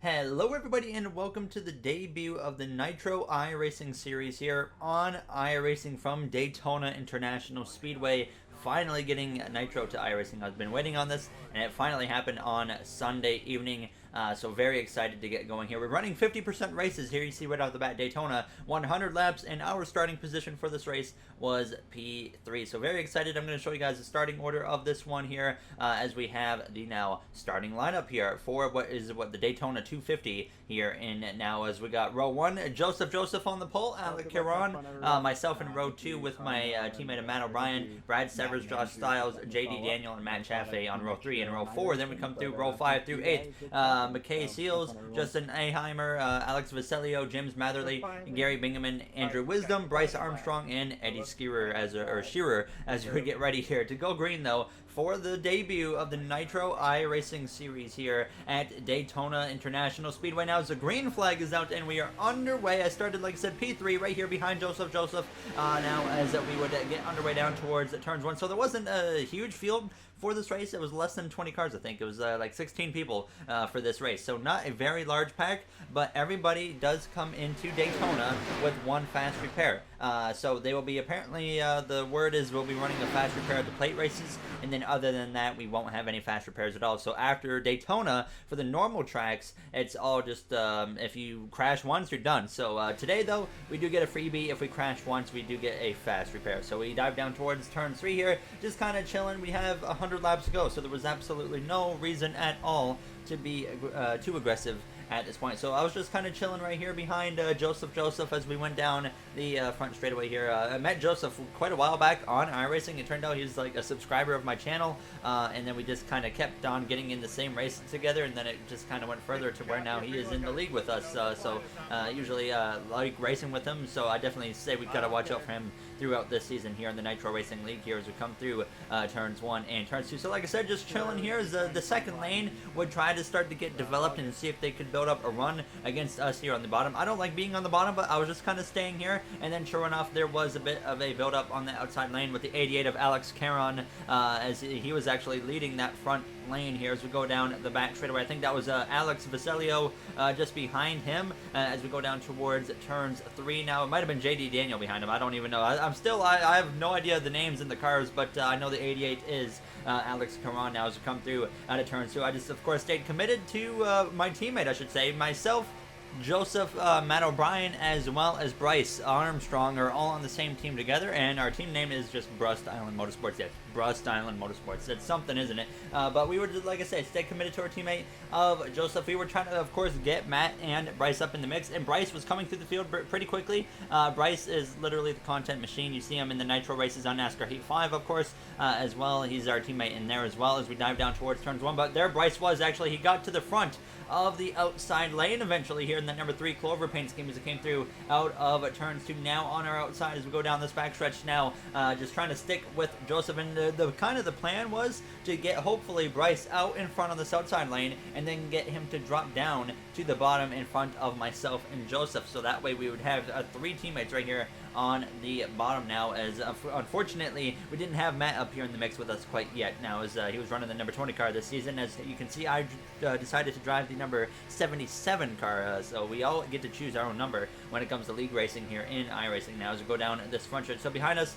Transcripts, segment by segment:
Hello everybody and welcome to the debut of the Nitro iRacing series here on iRacing from Daytona International Speedway. Finally getting Nitro to iRacing. I've been waiting on this and it finally happened on Sunday evening. So very excited to get going here. We're running 50% races here. You see right off the bat Daytona, 100 laps, and our starting position for this race was P3. So very excited. I'm going to show you guys the starting order of this one here as we have the now starting lineup here for what the Daytona 250 here in now, as we got row 1, Joseph on the pole, Alex Caron, myself in row 2 with my teammate Matt O'Brien, Brad Severs, Josh Stiles, JD Daniel, and Matt Chaffee on row 3 and row 4. Then we come through row 5 through 8. McKay Seals, Justin Aheimer, Alex Vasilio, James Matherly, Gary Bingaman, Andrew Wisdom, Bryce Armstrong, and Eddie Shearer as we get ready here to go green though for the debut of the Nitro iRacing series here at Daytona International Speedway. Now as the green flag is out and we are underway. I started, like I said, P3 right here behind Joseph now as we would get underway down towards turns 1. So there wasn't a huge field for this race. It was less than 20 cars, I think. It was like 16 people for this race. So not a very large pack, but everybody does come into Daytona with one fast repair. So they will be apparently, the word is we'll be running a fast repair at the plate races, and then other than that, we won't have any fast repairs at all. So after Daytona, for the normal tracks, it's all just, if you crash once, you're done. So today, though, we do get a freebie. If we crash once, we do get a fast repair. So we dive down towards turn 3 here, just kind of chilling. We have 100 laps to go, so there was absolutely no reason at all to be too aggressive at this point. So I was just kind of chilling right here behind Joseph as we went down the front straightaway here. I met Joseph quite a while back on iRacing. It turned out he was like a subscriber of my channel, and then we just kind of kept on getting in the same races together, and then it just kind of went further to where now he is in the league with us. Usually like racing with him, so I definitely say we've got to watch out for him throughout this season here in the Nitro Racing League here as we come through turns 1 and turns 2. So like I said, just chilling here as the second lane would try to start to get developed and see if they could build up a run against us here on the bottom. I don't like being on the bottom, but I was just kind of staying here, and then sure enough, there was a bit of a build up on the outside lane with the 88 of Alex Caron, as he was actually leading that front lane here as we go down the back straightaway. I think that was Alex Vasilio just behind him as we go down towards turns 3. Now it might have been JD Daniel behind him. I don't even know. I have no idea the names in the cars, but I know the 88 is Alex Caron now as we come through out of turn 2. I just of course stayed committed to my teammate, I should say, myself, Joseph, Matt O'Brien, as well as Bryce Armstrong are all on the same team together, and our team name is just Brust Island Motorsports. Yes, Brust Island Motorsports. That's something, isn't it? But we were just, like I said, stay committed to our teammate of Joseph. We were trying to, of course, get Matt and Bryce up in the mix, and Bryce was coming through the field pretty quickly. Bryce is literally the content machine. You see him in the Nitro races on NASCAR Heat 5, of course, as well. He's our teammate in there as well as we dive down towards turns 1. But there Bryce was actually. He got to the front of the outside lane eventually here in that number 3 Clover paint scheme as it came through out of turns 2. Now on our outside as we go down this backstretch now, just trying to stick with Joseph, and the kind of the plan was to get hopefully Bryce out in front on this outside lane and then get him to drop down to the bottom in front of myself and Joseph, so that way we would have 3 teammates right here on the bottom now, as unfortunately we didn't have Matt up here in the mix with us quite yet now, as he was running the number 20 car this season. As you can see, I decided to drive the number 77 car, so we all get to choose our own number when it comes to league racing here in iRacing now as we go down this front stretch. So behind us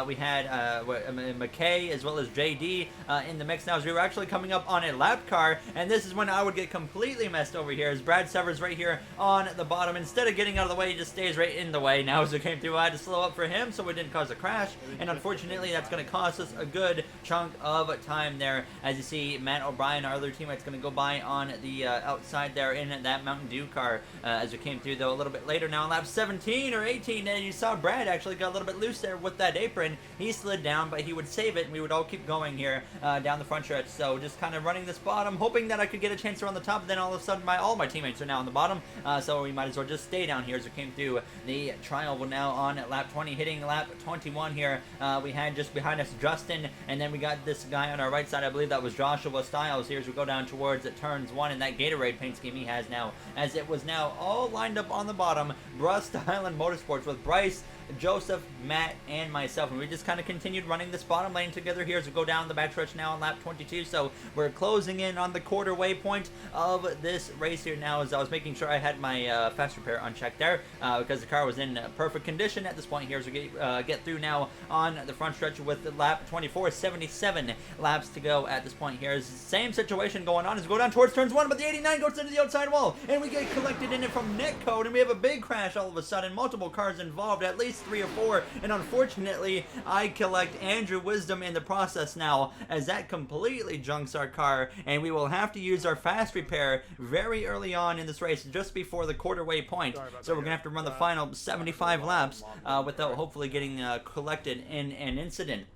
we had McKay as well as JD in the mix now, as we were actually coming up on a lap car, and this is when I would get completely messed over here as Brad Severs right here on the bottom, instead of getting out of the way, he just stays right in the way now as it came through. I had to slow up for him so it didn't cause a crash, and unfortunately that's going to cost us a good chunk of time there. As you see, Matt O'Brien, our other teammate's going to go by on the outside there in that Mountain Dew car as we came through, though a little bit later now on lap 17 or 18, and you saw Brad actually got a little bit loose there with that apron. He slid down, but he would save it, and we would all keep going here down the front stretch. So just kind of running this bottom, hoping that I could get a chance around the top, but then all of a sudden all my teammates are now on the bottom, so we might as well just stay down here as we came through the trial. Well, now on lap 20, hitting lap 21 here, we had just behind us Justin, and then we got this guy on our right side. I believe that was Joshua Stiles here as we go down towards turns 1 in that Gatorade paint scheme he has now, as it was now all lined up on the bottom. Brust Island Motorsports with Bryce Joseph, Matt, and myself, and we just kind of continued running this bottom lane together here as we go down the backstretch now on lap 22. So we're closing in on the quarter waypoint of this race here now, as I was making sure I had my fast repair unchecked there, because the car was in perfect condition at this point here as we get through now on the front stretch with lap 24, 77 laps to go at this point here. Same situation going on as we go down towards turns 1, but the 89 goes into the outside wall, and we get collected in it from netcode, and we have a big crash all of a sudden. Multiple cars involved, at least 3 or 4, and unfortunately I collect Andrew Wisdom in the process now, as that completely junks our car, and we will have to use our fast repair very early on in this race, just before the quarter waypoint. So we're gonna have to run the final 75 laps without hopefully getting collected in an incident.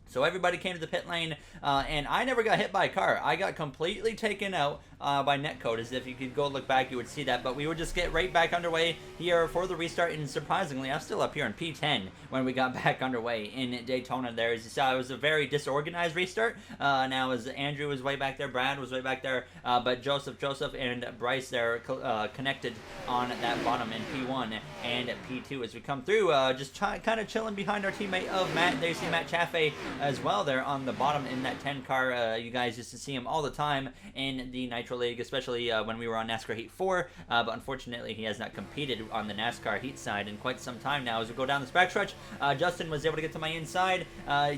So everybody came to the pit lane, and I never got hit by a car. I got completely taken out by netcode, as if you could go look back, you would see that. But we would just get right back underway here for the restart, and surprisingly, I'm still up here in P10 when we got back underway in Daytona there. As you saw, it was a very disorganized restart. Now, as Andrew was way back there, Brad was way back there, but Joseph, and Bryce there connected on that bottom in P1 and P2 as we come through, just kind of chilling behind our teammate of Matt. There you see Matt Chaffee as well there on the bottom in that 10 car. You guys used to see him all the time in the Nitro League, especially when we were on NASCAR Heat 4, but unfortunately he has not competed on the NASCAR Heat side in quite some time now. As we go down this backstretch, Justin was able to get to my inside.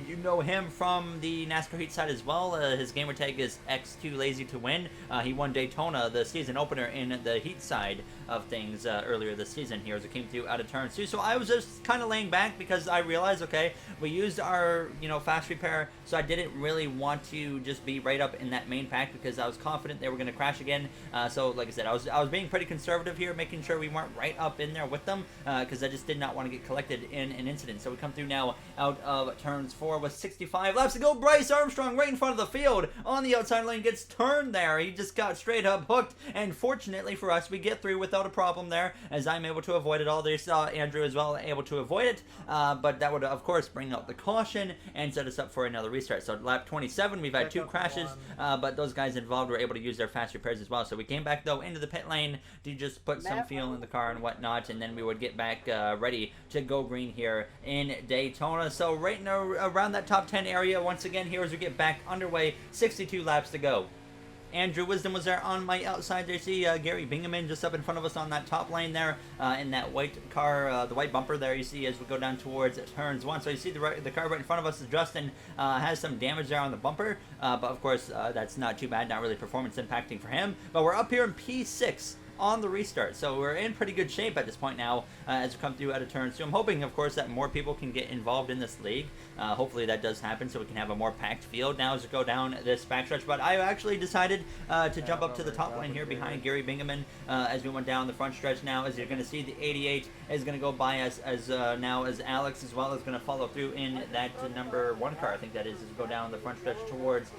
You know him from the NASCAR Heat side as well. His gamer tag is X2 Lazy to Win. He won Daytona, the season opener, in the Heat side of things earlier this season here as it came through out of turn 2. So I was just kind of laying back because I realized, okay, we used our, fast repair, so I didn't really want to just be right up in that main pack because I was confident they were going to crash again. So like I said, I was being pretty conservative here, making sure we weren't right up in there with them, because I just did not want to get collected in an incident. So we come through now out of turns 4 with 65 laps to go. Bryce Armstrong right in front of the field on the outside lane gets turned there. He just got straight up hooked, and fortunately for us, we get through without a problem there, as I'm able to avoid it all. They saw Andrew as well able to avoid it, but that would of course bring out the caution and set us up for another restart. So lap 27, we've had 2 crashes, but those guys involved were able to use their fast repairs as well. So we came back though into the pit lane to just put some fuel in the car and whatnot, and then we would get back ready to go green here in Daytona. So right now around that top 10 area once again here as we get back underway, 62 laps to go. Andrew Wisdom was there on my outside. There you see Gary Bingaman just up in front of us on that top lane there, in that white car, the white bumper there you see as we go down towards turns 1. So you see the car right in front of us is Justin, has some damage there on the bumper, but of course that's not too bad, not really performance impacting for him. But we're up here in P6 on the restart, so we're in pretty good shape at this point now as we come through out of turn 2. I'm hoping, of course, that more people can get involved in this league. Hopefully that does happen so we can have a more packed field now as we go down this backstretch. But I actually decided to jump up to the top lane here behind Gary Bingaman as we went down the front stretch now. As you're going to see, the 88 is going to go by us as now as Alex as well is going to follow through in that number 1 car, I think that is, as we go down the front stretch towards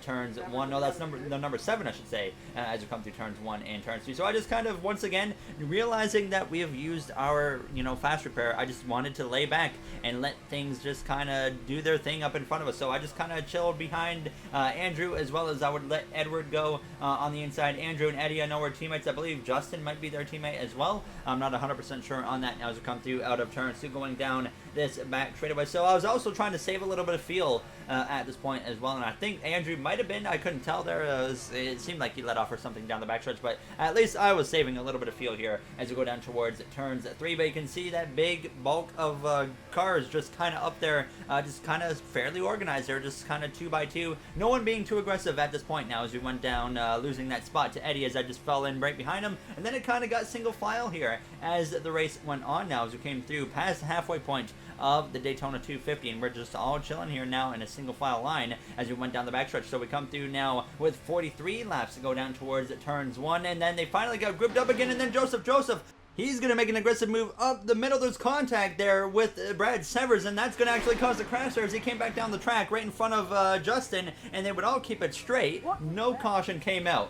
turns 1. No, that's the number 7, I should say, as we come through turns 1 and turns 2. So I just kind of, once again, realizing that we have used our, fast repair, I just wanted to lay back and let things just kind of do their thing up in front of us. So I just kind of chilled behind Andrew, as well as I would let Edward go on the inside. Andrew and Eddie, I know, are teammates. I believe Justin might be their teammate as well. I'm not 100% sure on that now as we come through out of turn 2 going down this back straightaway. So I was also trying to save a little bit of fuel at this point as well, and I think Andrew might have been, I couldn't tell there, it seemed like he let off or something down the backstretch, but at least I was saving a little bit of fuel here as we go down towards turns 3. But you can see that big bulk of cars just kind of up there, just kind of fairly organized. They're just kind of 2 by 2, no one being too aggressive at this point now as we went down, losing that spot to Eddie as I just fell in right behind him, and then it kind of got single file here as the race went on now as we came through past the halfway point of the Daytona 250, and we're just all chilling here now in a single file line as we went down the backstretch. So we come through now with 43 laps to go down towards turns 1, and then they finally got grouped up again, and then Joseph, he's going to make an aggressive move up the middle. There's contact there with Brad Severs, and that's going to actually cause the crash there as he came back down the track right in front of Justin, and they would all keep it straight. No caution came out.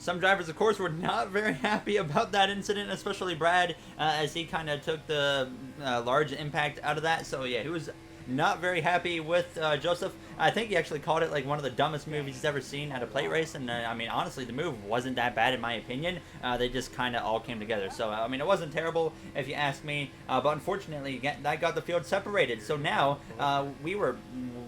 Some drivers, of course, were not very happy about that incident, especially Brad, as he kind of took the large impact out of that. So, yeah, he was not very happy with Joseph I think he actually called it like one of the dumbest movies he's ever seen at a plate race, and I mean, honestly, the move wasn't that bad in my opinion. They just kind of all came together. So, I mean, it wasn't terrible if you ask me, but unfortunately, that got the field separated. So now, we were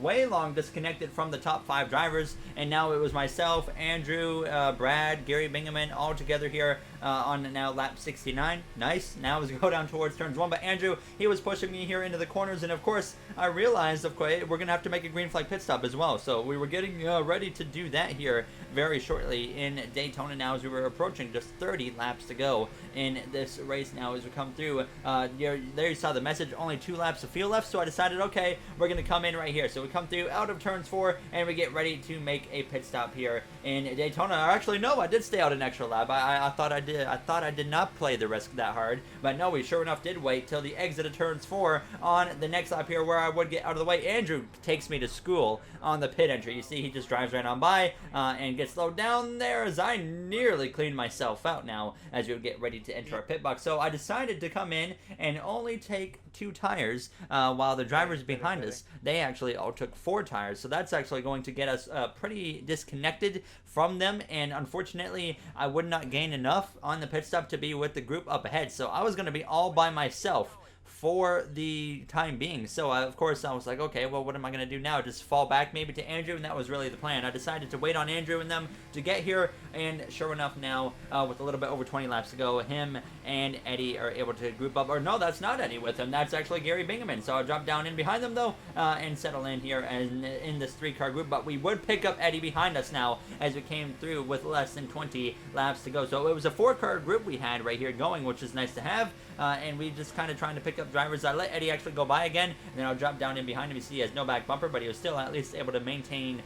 way long disconnected from the top 5 drivers, and now it was myself, Andrew, Brad, Gary Bingaman, all together here on now lap 69. Nice. Now as we go down towards turns 1, but Andrew, he was pushing me here into the corners, and of course, I realized, of course, we're going to have to make a green flag pit stop as well. So we were getting ready to do that here very shortly in Daytona now, as we were approaching just 30 laps to go in this race now as we come through. There you saw the message, only 2 laps of field left, so I decided, okay, we're going to come in right here. So we come through out of turns 4, and we get ready to make a pit stop here in Daytona. Actually, no, I did stay out an extra lap. I thought I did. I thought I did not play the risk that hard, but no, we sure enough did wait till the exit of turns 4 on the next lap here, where I would get out of the way. Andrew takes me to school on the pit entry. You see, he just drives right on by and gets slowed down there as I nearly cleaned myself out now as we would get ready to enter our pit box. So I decided to come in and only take 2 tires, while the drivers behind us, they actually all took 4 tires. So that's actually going to get us pretty disconnected from them, and unfortunately I would not gain enough on the pit stop to be with the group up ahead. So I was going to be all by myself for the time being. So of course I was like, okay, well, what am I going to do now? Just fall back maybe to Andrew? And that was really the plan. I decided to wait on Andrew and them to get here, and sure enough now, with a little bit over 20 laps to go, him and Eddie are able to group up. Or no, that's not Eddie with him, that's actually Gary Bingaman. So I'll drop down in behind them though, and settle in here in this 3-car group. But we would pick up Eddie behind us now as we came through with less than 20 laps to go. So it was a 4-car group we had right here going, which is nice to have, and we just kind of trying to pick up drivers. I let Eddie actually go by again, and then I'll drop down in behind him. You see he has no back bumper, but he was still at least able to maintain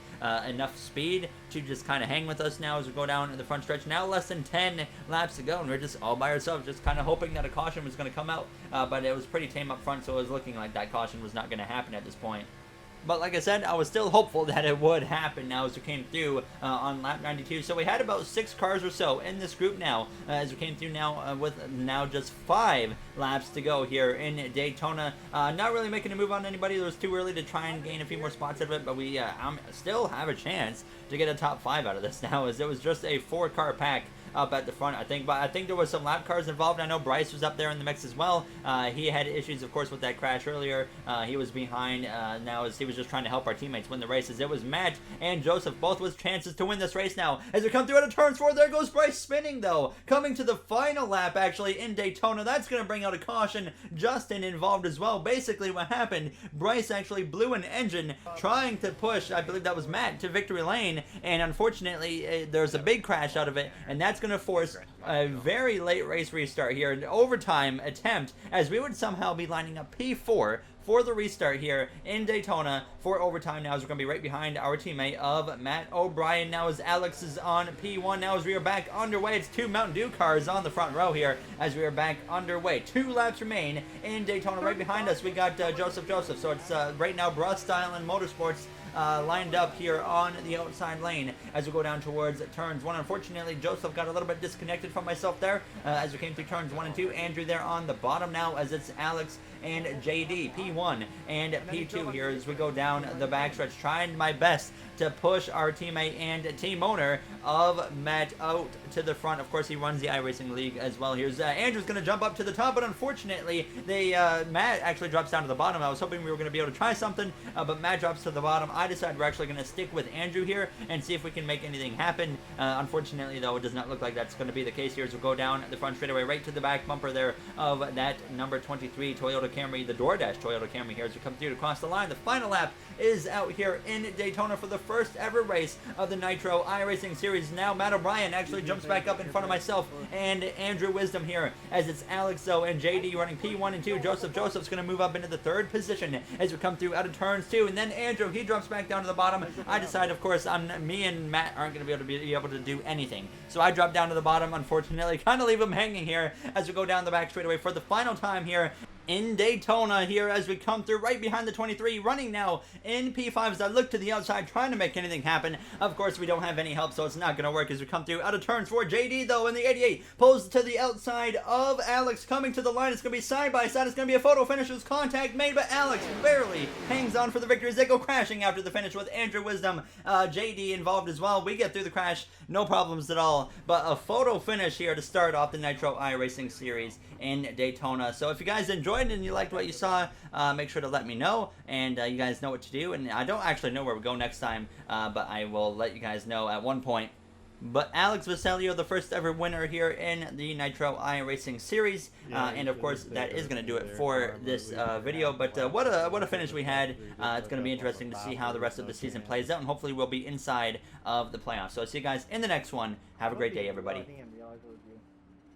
enough speed to just kind of hang with us now as we go down in the front stretch. Now less than 10 laps to go, and we're just all by ourselves, just kind of hoping that a caution was going to come out, but it was pretty tame up front, so it was looking like that caution was not going to happen at this point. But like I said, I was still hopeful that it would happen now as we came through on lap 92. So we had about 6 cars or so in this group now as we came through now with now just 5 laps to go here in Daytona. Not really making a move on anybody. It was too early to try and gain a few more spots out of it, but we still have a chance to get a top 5 out of this now, as it was just a 4-car pack up at the front, I think. But I think there was some lap cars involved. I know Bryce was up there in the mix as well. He had issues, of course, with that crash earlier. He was behind now as he was just trying to help our teammates win the races. It was Matt and Joseph, both with chances to win this race now. As we come through out of turns 4, there goes Bryce spinning, though. Coming to the final lap, actually, in Daytona. That's going to bring out a caution. Justin involved as well. Basically, what happened, Bryce actually blew an engine trying to push, I believe that was Matt, to victory lane, and unfortunately, there's a big crash out of it, and that's going to force a very late race restart here, an overtime attempt, as we would somehow be lining up P4 for the restart here in Daytona for overtime now, as we're going to be right behind our teammate of Matt O'Brien now, as Alex is on P1 now, as we are back underway. It's 2 Mountain Dew cars on the front row here as we are back underway. 2 laps remain in Daytona. Right behind us we got Joseph. So it's right now Brust Style and Motorsports lined up here on the outside lane as we go down towards turns 1. Unfortunately, Joseph got a little bit disconnected from myself there as we came through turns 1 and 2. Andrew there on the bottom now, as it's Alex and JD, P1 and P2 here as we go down the backstretch, trying my best to push our teammate and team owner of Matt out to the front. Of course, he runs the iRacing League as well. Here's Andrew's going to jump up to the top, but unfortunately, Matt actually drops down to the bottom. I was hoping we were going to be able to try something, but Matt drops to the bottom. I decided we're actually going to stick with Andrew here and see if we can make anything happen. Unfortunately, though, it does not look like that's going to be the case here as we go down the front straightaway right to the back bumper there of that number 23 Toyota Camry, the DoorDash Toyota Camry here as we come through to cross the line. The final lap is out here in Daytona for the first ever race of the Nitro iRacing Series. Now Matt O'Brien actually jumps back up in front of myself and Andrew Wisdom here, as it's Alex though and JD running P1 and 2. Joseph's going to move up into the 3rd position as we come through out of turns 2, and then Andrew, he drops back down to the bottom. I decide, of course, me and Matt aren't going to be able to do anything, so I drop down to the bottom, unfortunately, kind of leave him hanging here as we go down the back straightaway for the final time here in Daytona here as we come through right behind the 23, running now in P5 as I look to the outside trying to make anything happen. Of course, we don't have any help, so it's not going to work as we come through out of turns for JD, though, in the 88. Pulls to the outside of Alex, coming to the line. It's going to be side by side. It's going to be a photo finish with contact made, but Alex barely hangs on for the victory as they go crashing after the finish with Andrew Wisdom, JD involved as well. We get through the crash, no problems at all, but a photo finish here to start off the Nitro iRacing series in Daytona. So if you guys enjoyed and you liked what you saw, make sure to let me know, and you guys know what to do. And I don't actually know where we go next time, but I will let you guys know at one point. But Alex Vasilio, the first ever winner here in the Nitro iRacing series, and of course that is going to do it for this video. But what a finish we had. It's going to be interesting to see how the rest of the season plays out, and hopefully we'll be inside of the playoffs. So I'll see you guys in the next one. Have a great day, everybody.